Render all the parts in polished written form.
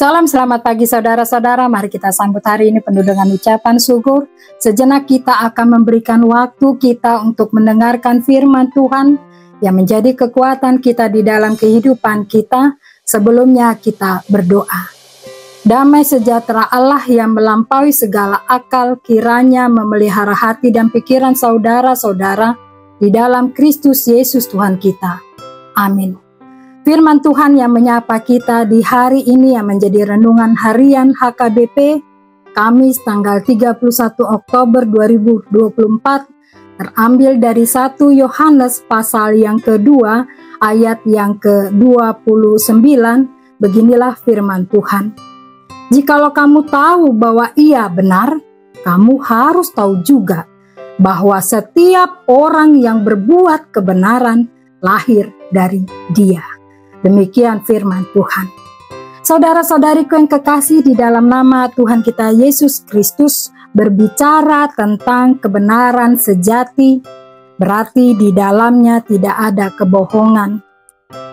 Salam selamat pagi saudara-saudara, mari kita sambut hari ini penuh dengan ucapan syukur. Sejenak kita akan memberikan waktu kita untuk mendengarkan firman Tuhan yang menjadi kekuatan kita di dalam kehidupan kita. Sebelumnya kita berdoa. Damai sejahtera Allah yang melampaui segala akal kiranya memelihara hati dan pikiran saudara-saudara di dalam Kristus Yesus Tuhan kita. Amin. Firman Tuhan yang menyapa kita di hari ini yang menjadi renungan harian HKBP Kamis tanggal 31 Oktober 2024 terambil dari 1 Yohanes pasal yang kedua ayat yang ke-29. Beginilah firman Tuhan. Jikalau kamu tahu bahwa ia benar, kamu harus tahu juga bahwa setiap orang yang berbuat kebenaran lahir dari Dia. Demikian firman Tuhan. Saudara-saudariku yang kekasih, di dalam nama Tuhan kita Yesus Kristus berbicara tentang kebenaran sejati, berarti di dalamnya tidak ada kebohongan.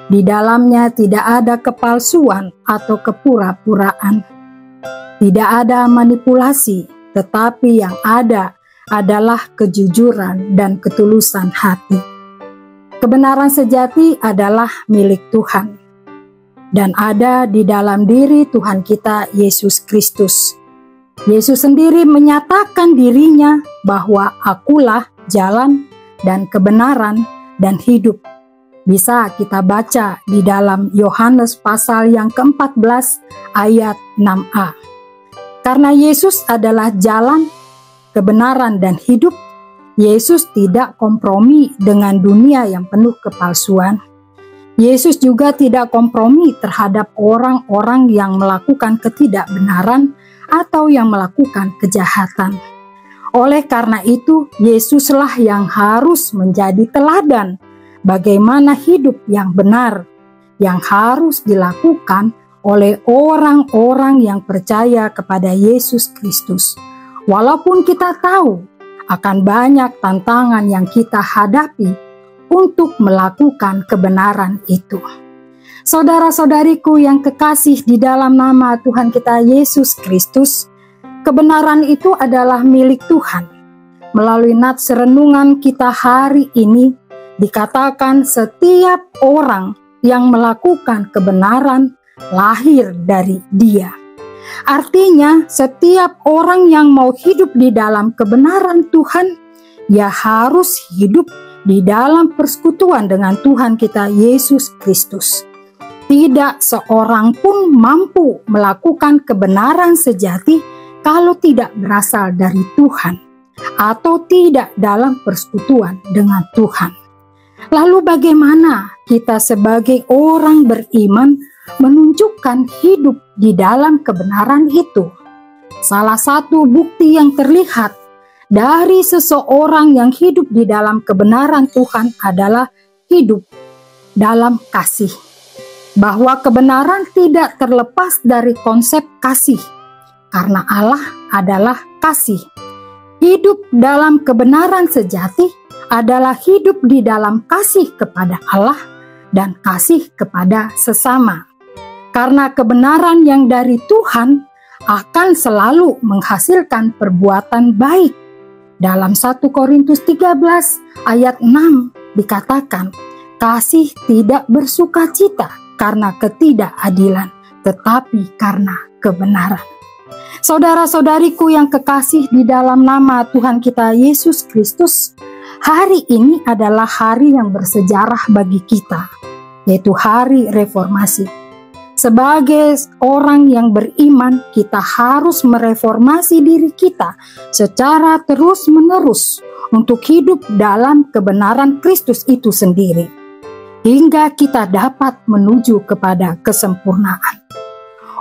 Di dalamnya tidak ada kepalsuan atau kepura-puraan. Tidak ada manipulasi, tetapi yang ada adalah kejujuran dan ketulusan hati. Kebenaran sejati adalah milik Tuhan dan ada di dalam diri Tuhan kita Yesus Kristus. Yesus sendiri menyatakan dirinya bahwa akulah jalan dan kebenaran dan hidup. Bisa kita baca di dalam Yohanes pasal yang ke-14 ayat 6a. Karena Yesus adalah jalan, kebenaran dan hidup, Yesus tidak kompromi dengan dunia yang penuh kepalsuan. Yesus juga tidak kompromi terhadap orang-orang yang melakukan ketidakbenaran atau yang melakukan kejahatan. Oleh karena itu, Yesuslah yang harus menjadi teladan bagaimana hidup yang benar yang harus dilakukan oleh orang-orang yang percaya kepada Yesus Kristus. Walaupun kita tahu akan banyak tantangan yang kita hadapi untuk melakukan kebenaran itu. Saudara-saudariku yang kekasih di dalam nama Tuhan kita Yesus Kristus, kebenaran itu adalah milik Tuhan. Melalui nats renungan kita hari ini, dikatakan setiap orang yang melakukan kebenaran lahir dari Dia. Artinya, setiap orang yang mau hidup di dalam kebenaran Tuhan, ia harus hidup di dalam persekutuan dengan Tuhan kita Yesus Kristus. Tidak seorang pun mampu melakukan kebenaran sejati kalau tidak berasal dari Tuhan atau tidak dalam persekutuan dengan Tuhan. Lalu bagaimana kita sebagai orang beriman menunjukkan hidup di dalam kebenaran itu? Salah satu bukti yang terlihat dari seseorang yang hidup di dalam kebenaran Tuhan adalah hidup dalam kasih. Bahwa kebenaran tidak terlepas dari konsep kasih, karena Allah adalah kasih. Hidup dalam kebenaran sejati adalah hidup di dalam kasih kepada Allah dan kasih kepada sesama. Karena kebenaran yang dari Tuhan akan selalu menghasilkan perbuatan baik. Dalam 1 Korintus 13 ayat 6 dikatakan, kasih tidak bersukacita karena ketidakadilan, tetapi karena kebenaran. Saudara-saudariku yang kekasih di dalam nama Tuhan kita Yesus Kristus, hari ini adalah hari yang bersejarah bagi kita, yaitu hari reformasi. Sebagai orang yang beriman, kita harus mereformasi diri kita secara terus-menerus untuk hidup dalam kebenaran Kristus itu sendiri, hingga kita dapat menuju kepada kesempurnaan.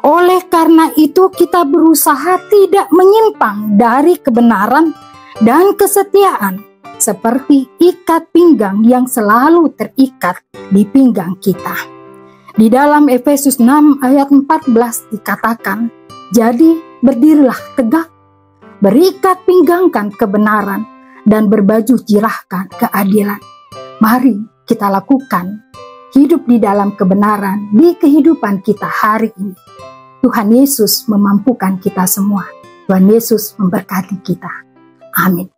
Oleh karena itu, kita berusaha tidak menyimpang dari kebenaran dan kesetiaan, seperti ikat pinggang yang selalu terikat di pinggang kita. Di dalam Efesus 6 ayat 14 dikatakan, jadi berdirilah tegak, berikat pinggangkan kebenaran, dan berbaju jirahkan keadilan. Mari kita lakukan hidup di dalam kebenaran di kehidupan kita hari ini. Tuhan Yesus memampukan kita semua. Tuhan Yesus memberkati kita. Amin.